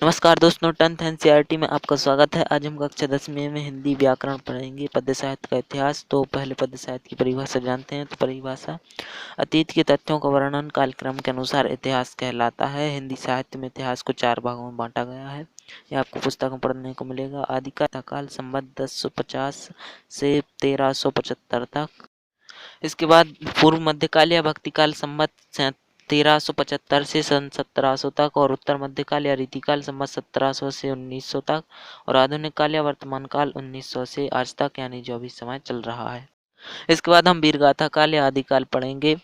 नमस्कार दोस्तों, 10th NCERT में आपका स्वागत है। आज हम कक्षा 10वीं में हिंदी व्याकरण पढ़ेंगे, पद्य साहित्य का इतिहास। तो पहले पद्य साहित्य की परिभाषा जानते हैं। तो परिभाषा: अतीत के तथ्यों का वर्णन कालक्रम के अनुसार इतिहास कहलाता है। हिंदी साहित्य में इतिहास को 4 भागों में बांटा गया है। यह आपको पुस्तक में पढ़ने को मिलेगा। आदिकाल काल संवत 1050 से 1375 तक। इसके बाद पूर्व मध्यकाल या भक्तिकाल संवत 1375 से सन 1700 तक, और उत्तर मध्यकाल या रीतिकाल संवत 1700 से 1900 तक, और आधुनिक काल या वर्तमान काल 1900 से आज तक, यानी जो अभी समय चल रहा है। इसके बाद हम वीरगाथा काल या आदिकाल पढ़ेंगे,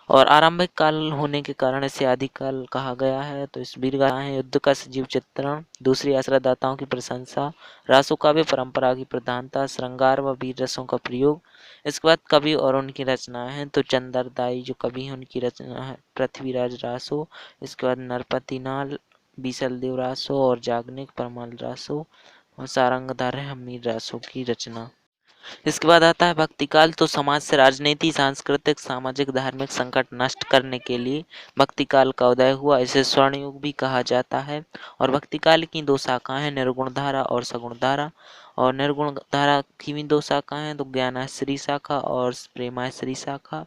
और आरंभिक काल होने के कारण इसे आदिकाल कहा गया है। तो इस वीरगाथा है युद्ध का सजीव चित्रण, दूसरी आश्रयदाताओं की प्रशंसा, रासो काव्य परंपरा की प्रधानता, श्रृंगार व वीर रसों का प्रयोग। इसके बाद कवि और उनकी रचनाएं हैं। तो चंद्रदाई जो कवि हैं उनकी रचना है पृथ्वीराज रासो। इसके बाद नरपति नाल, बीसल देव रासो, और जागनिक परमल रासो, और सारंगधर हमीर रासो की रचना। इसके बाद आता है भक्तिकाल। तो समाज से राजनीति, सांस्कृतिक, सामाजिक, धार्मिक संकट नष्ट करने के लिए भक्तिकाल का उदय हुआ। इसे स्वर्ण युग भी कहा जाता है। और भक्तिकाल की 2 शाखाएं हैं, निर्गुण धारा और सगुण धारा। और निर्गुण धारा की भी 2 शाखाएं हैं, तो ज्ञानाश्री शाखा और प्रेमाश्री शाखा।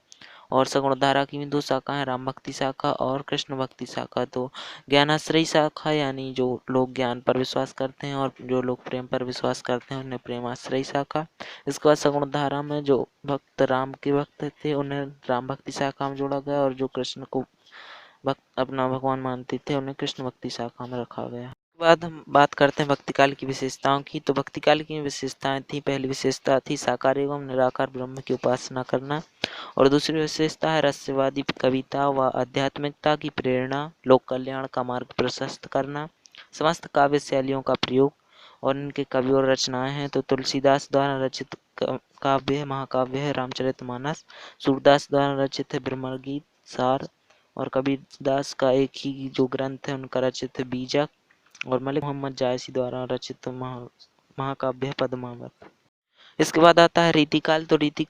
और सगुण धारा की भी 2 शाखाएं, राम भक्ति शाखा और कृष्ण भक्ति शाखा। तो ज्ञानाश्रयी शाखा यानी जो लोग ज्ञान पर विश्वास करते हैं, और जो लोग प्रेम पर विश्वास करते हैं उन्हें प्रेमाश्रयी शाखा। इसके बाद सगुण धारा में जो भक्त राम के भक्त थे उन्हें राम भक्ति शाखा में जोड़ा गया, और जो कृष्ण को भक्त अपना भगवान मानते थे उन्हें कृष्ण भक्ति शाखा में रखा गया। उसके बाद हम बात करते हैं भक्तिकाल की विशेषताओं की। तो भक्तिकाल की विशेषताएं थी, पहली विशेषता थी साकार एवं निराकार ब्रह्म की उपासना करना। और दूसरी विशेषता है रहस्यवादी कविता व आध्यात्मिकता की प्रेरणा, लोक कल्याण का मार्ग प्रशस्त करना, समस्त काव्य शैलियों का प्रयोग। और इनके कवि और रचनाएं हैं। तो तुलसीदास द्वारा रचित काव्य महाकाव्य है रामचरितमानस, सूरदास द्वारा रचित है ब्रह्म गीत सार, और कबीरदास का एक ही जो ग्रंथ है उनका रचित है बीजक, और मलिक मोहम्मद जायसी द्वारा रचित महाकाव्य है पद्मावत। इसके बाद आता है रीतिकाल। तो रीति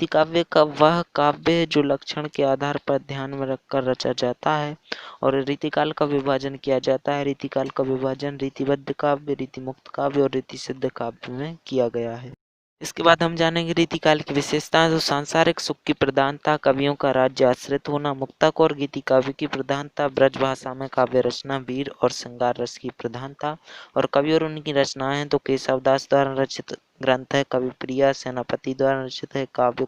काव्य का वह काव्य है जो लक्षण के आधार पर ध्यान में रखकर रचा जाता है, और रीतिकाल का विभाजन किया जाता है। रीतिकाल का विभाजन रीतिबद्ध काव्य, रीतिमुक्त काव्य और रीति सिद्ध काव्य में किया गया है। इसके बाद हम जानेंगे रीतिकाल की विशेषताएं। तो सांसारिक सुख की प्रधानता, कवियों का राज्य आश्रित होना, मुक्तक और गीति काव्य की प्रधानता, ब्रज भाषा में काव्य रचना, वीर और श्रृंगार रस की प्रधानता। और कवि और उनकी रचनाएं हैं। तो केशवदास द्वारा रचित ग्रंथ है कविप्रिया, सेनापति द्वारा रचित है काव्य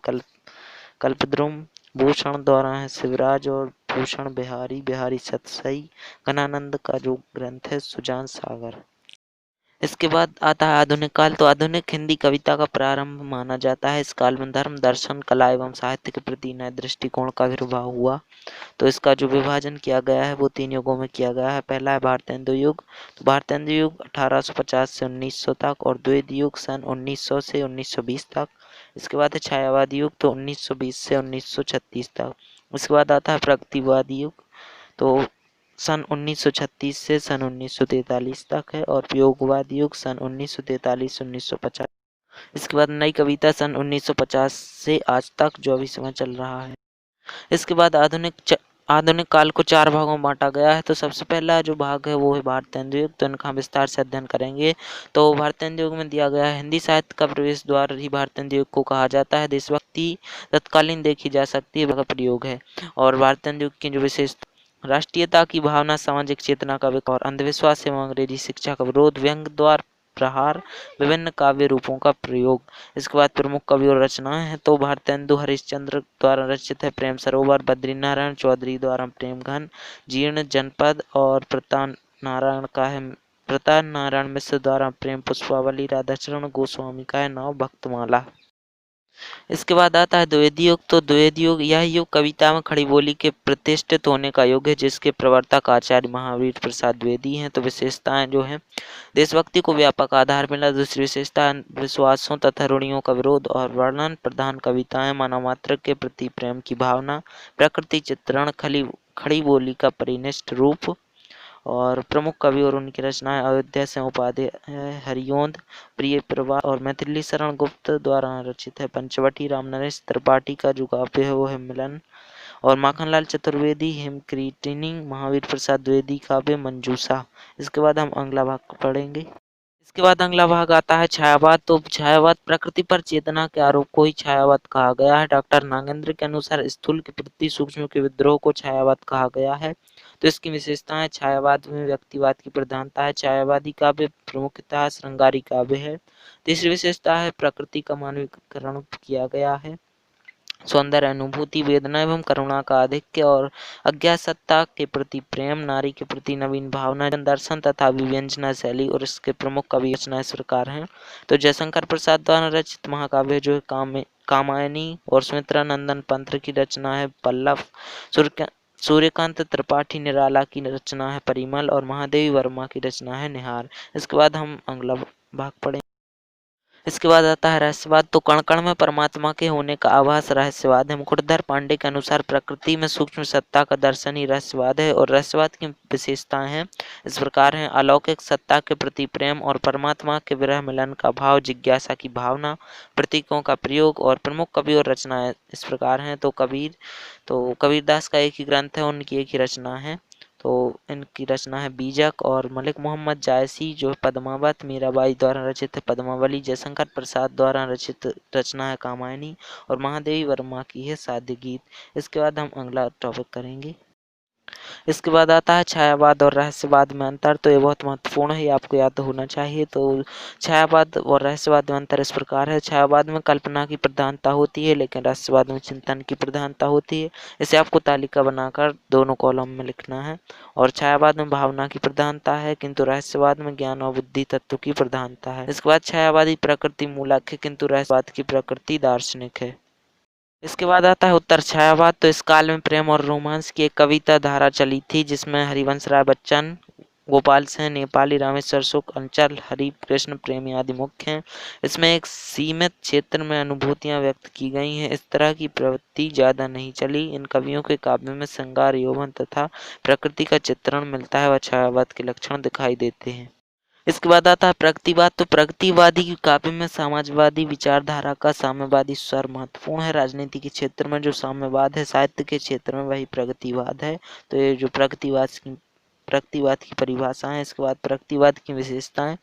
कल्पद्रुम, भूषण द्वारा है शिवराज, और भूषण बिहारी बिहारी सतसई, घनानंद का जो ग्रंथ है सुजान सागर। इसके बाद आता है आधुनिक काल। तो आधुनिक हिंदी कविता का प्रारंभ माना जाता है। इस काल में धर्म, दर्शन, कला एवं साहित्य के प्रति नए दृष्टिकोण का आविर्भाव हुआ। तो इसका जो विभाजन किया गया है वो 3 युगों में किया गया है। पहला है भारतेंदु युग। तो भारतेंदु युग 1850 से 1900 तक, और द्विवेद युग सन 1900 से 1920 तक। इसके बाद है छायावादी युग, तो 1920 से 1936 तक। इसके बाद आता है प्रगतिवादी युग, तो सन 1936 से सन 1943 तक है, और प्रयोगवाद युग सन 1943 से 1950। इसके बाद नई कविता सन 1950 से आज तक, जो अभी समय चल रहा है। इसके बाद आधुनिक काल को 4 भागों में बांटा गया है। तो सबसे पहला जो भाग है वो है भारतेंदु युग। तो इनका हम विस्तार से अध्ययन करेंगे। तो भारतेंदु युग में दिया गया है हिंदी साहित्य का प्रवेश द्वार ही भारतेंदु युग को कहा जाता है। देशभक्ति तत्कालीन देखी जा सकती है, का प्रयोग है। और भारतेंदु युग की जो विशेष राष्ट्रीयता की भावना, सामाजिक चेतना का विकास, और अंधविश्वास एवं अंग्रेजी शिक्षा का विरोध, व्यंग द्वार प्रहार, विभिन्न काव्य रूपों का प्रयोग। इसके बाद प्रमुख कवि और रचनाएं हैं। तो भारतेंदु हरिश्चंद्र द्वारा रचित है प्रेम सरोवर, बद्रीनारायण चौधरी द्वारा प्रेम घन, जीर्ण जनपद, और प्रताप नारायण मिश्र द्वारा प्रेम पुष्पावली, राधाचरण गोस्वामी का है नव भक्तमाला। इसके बाद आता है द्विवेदी युग। तो द्विवेदी युग यह युग कविता में खड़ी बोली के प्रतिष्ठित होने का युग है, जिसके प्रवर्तक आचार्य महावीर प्रसाद द्विवेदी हैं। तो विशेषताएं जो है, देशभक्ति को व्यापक आधार मिला। दूसरी विशेषता विश्वासों तथा रूढ़ियों का विरोध और वर्णन प्रधान कविताएं, मानव मात्र के प्रति प्रेम की भावना, प्रकृति चित्रण, खड़ी बोली का परिनिष्ठ रूप। और प्रमुख कवि और उनकी रचनाएं अयोध्या से उपाध्याय, हरिओंद, प्रिय प्रभा, और मैथिली शरण गुप्त द्वारा रचित है पंचवटी, रामनरेश त्रिपाठी का जो काव्य है वो है मिलन, और माखनलाल चतुर्वेदी हेमकृतिनी, महावीर प्रसाद द्विवेदी काव्य मंजूषा। इसके बाद हम अगला भाग पढ़ेंगे। इसके बाद अगला भाग आता है छायावाद। तो छायावाद प्रकृति पर चेतना के आरोप को ही छायावाद कहा गया है। डॉक्टर नागेंद्र के अनुसार स्थूल के प्रति सूक्ष्म के विद्रोह को छायावाद कहा गया है। तो इसकी विशेषताएं: छायावाद में व्यक्तिवाद की प्रधानता है। छायावादी काव्य प्रमुखतः श्रृंगारी काव्य है। तीसरी विशेषता है प्रकृति का मानवीकरण किया गया है। सौंदर्य, अनुभूति, वेदना एवं करुणा का आधिक्य और अज्ञात सत्ता के प्रति प्रेम, नारी के प्रति नवीन भावना, दर्शन तथा अभिव्यंजना शैली और इसके प्रमुख कवि रचनाएं इस प्रकार हैं। तो जयशंकर प्रसाद द्वारा रचित महाकाव्य जो कामायनी और सुमित्रा नंदन पंत की रचना है पल्लव, सूर्यकांत त्रिपाठी निराला की रचना है परिमल और महादेवी वर्मा की रचना है निहार। इसके बाद हम अगला भाग पढ़ें। इसके बाद आता है रहस्यवाद। तो कण कण में परमात्मा के होने का आभास रहस्यवाद है। मुकुटधर पांडे के अनुसार प्रकृति में सूक्ष्म सत्ता का दर्शन ही रहस्यवाद है और रहस्यवाद की विशेषताएं हैं इस प्रकार हैं: अलौकिक सत्ता के प्रति प्रेम और परमात्मा के विरह मिलन का भाव, जिज्ञासा की भावना, प्रतीकों का प्रयोग और प्रमुख कवि और रचनाएं इस प्रकार हैं। तो कबीरदास का एक ही ग्रंथ है, उनकी एक ही रचना है। तो इनकी रचना है बीजक और मलिक मोहम्मद जायसी जो पद्मावत, मीराबाई द्वारा रचित है पद्मावली, जयशंकर प्रसाद द्वारा रचित रचना है कामायनी और महादेवी वर्मा की है साध्य गीत। इसके बाद हम अगला टॉपिक करेंगे। इसके बाद आता है छायावाद और रहस्यवाद में अंतर। तो ये बहुत महत्वपूर्ण है, आपको याद होना चाहिए। तो छायावाद और रहस्यवाद में अंतर इस प्रकार है: छायावाद में कल्पना की प्रधानता होती है लेकिन रहस्यवाद में चिंतन की प्रधानता होती है। इसे आपको तालिका बनाकर दोनों कॉलम में लिखना है। और छायावाद में भावना की प्रधानता है किंतु रहस्यवाद में ज्ञान और बुद्धि तत्व की प्रधानता है। इसके बाद छायावादी प्रकृति मूलक है किंतु रहस्यवाद की प्रकृति दार्शनिक है। इसके बाद आता है उत्तर छायावाद। तो इस काल में प्रेम और रोमांस की एक कविता धारा चली थी जिसमें हरिवंश राय बच्चन, गोपाल सिंह नेपाली, रामेश्वर शुक्ल, अंचल हरि कृष्ण प्रेमी आदि मुख्य हैं। इसमें एक सीमित क्षेत्र में अनुभूतियां व्यक्त की गई हैं। इस तरह की प्रवृत्ति ज्यादा नहीं चली। इन कवियों के काव्य में श्रृंगार, यौवन तथा प्रकृति का चित्रण मिलता है व छायावाद के लक्षण दिखाई देते हैं। इसके बाद आता है प्रगतिवाद। तो प्रगतिवादी काव्य में समाजवादी विचारधारा का साम्यवादी स्वर महत्वपूर्ण है। राजनीति के क्षेत्र में जो साम्यवाद है, साहित्य के क्षेत्र में वही प्रगतिवाद है। तो ये जो प्रगतिवाद की परिभाषा है। इसके बाद प्रगतिवाद की विशेषताएं।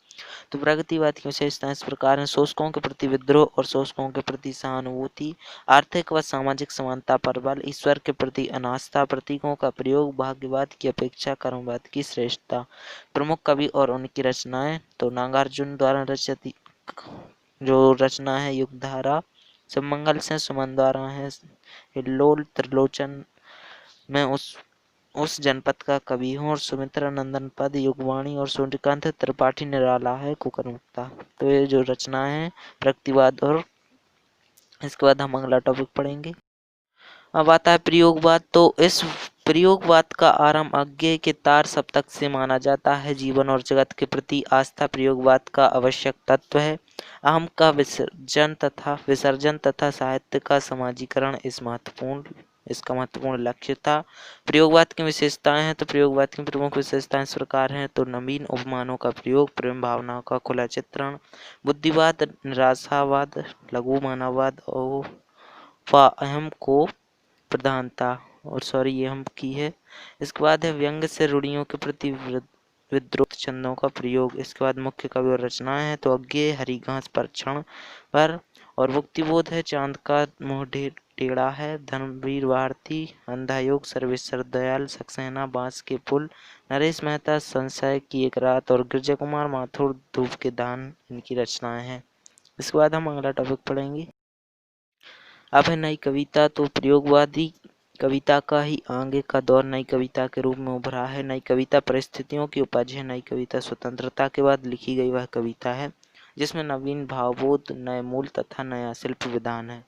तो प्रगतिवाद की विशेषताएं इस प्रकार हैं: शोषकों के प्रति विद्रोह और शोषकों के प्रति सहानुभूति, आर्थिक व सामाजिक समानता पर बल, ईश्वर के प्रति अनास्था, प्रतीकों का प्रयोग, भाग्यवाद की अपेक्षा कर्मवाद की श्रेष्ठता। प्रमुख कवि और उनकी रचनाएं। तो नागार्जुन द्वारा रचित जो रचना है युगधारा, सुमंगल सिंह सुमन द्वारा है हिल्लोल, त्रिलोचन मैं उस जनपद का कवि हूँ और सुमित्रा नंदन पद, युगवाणी और सूर्यकांत त्रिपाठी निराला है कुकरमुक्ता। तो ये जो रचना है प्रगतिवाद। और इसके बाद हम अगला टॉपिक पढ़ेंगे। अब आता है प्रयोगवाद। तो इस प्रयोगवाद का आरंभ अज्ञेय के तार सप्तक से माना जाता है। जीवन और जगत के प्रति आस्था प्रयोगवाद का आवश्यक तत्व है। अहम का विसर्जन तथा साहित्य का समाजीकरण इसका महत्वपूर्ण लक्ष्य था। प्रयोगवाद की विशेषताएं हैं। तो प्रयोगवाद की प्रमुख विशेषताएं इस प्रकार हैं: तो नवीन उपमानों का प्रयोग, प्रेम भावनाओं का खुला चित्रण, बुद्धिवाद, निराशावाद, लघु मानववाद और अहम को प्रधानता ये हम की है। इसके बाद है व्यंग से रूढ़ियों के प्रति विद्रोह छंदों का प्रयोग। इसके बाद मुख्य कवि और रचनाएं हैं। तो अज्ञेय हरिघास पर क्षण पर और मुक्तिबोध है, चांद का मुंह टेढ़ा है, धर्मवीर भारती, अंधा योग, सर्वेश्वर दयाल, सक्सेना, बांस के पुल, नरेश मेहता, संशय की एक रात और गिरजा कुमार माथुर धूप के दान इनकी रचनाएं हैं। इसके बाद हम अगला टॉपिक पढ़ेंगे। अब है नई कविता। तो प्रयोगवादी कविता का ही आगे का दौर नई कविता के रूप में उभरा है। नई कविता परिस्थितियों की उपज है। नई कविता स्वतंत्रता के बाद लिखी गई वह कविता है जिसमें नवीन भावबोध, नए मूल तथा नया शिल्प विधान है।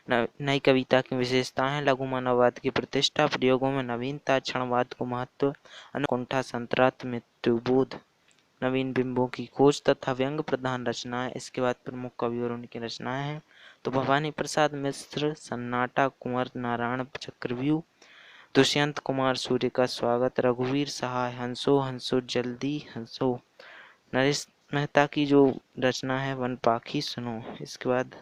नई कविता की विशेषताएं हैं: लघु मानववाद की प्रतिष्ठा, प्रयोगों में नवीनता, क्षणवाद को महत्व, अनुकुंठा, संतरात, मृत्युबोध, नवीन बिंबों की खोज तथा व्यंग प्रधान रचनाएं। इसके बाद प्रमुख कवि और उनकी रचनाएं हैं। तो भवानी प्रसाद मिश्र, सन्नाटा, कुंवर नारायण चक्रव्यूह, दुष्यंत कुमार सूर्य का स्वागत, रघुवीर सहाय, हंसो हंसो जल्दी हंसो, नरेश मेहता की जो रचना है वन पाखी सुनो। इसके बाद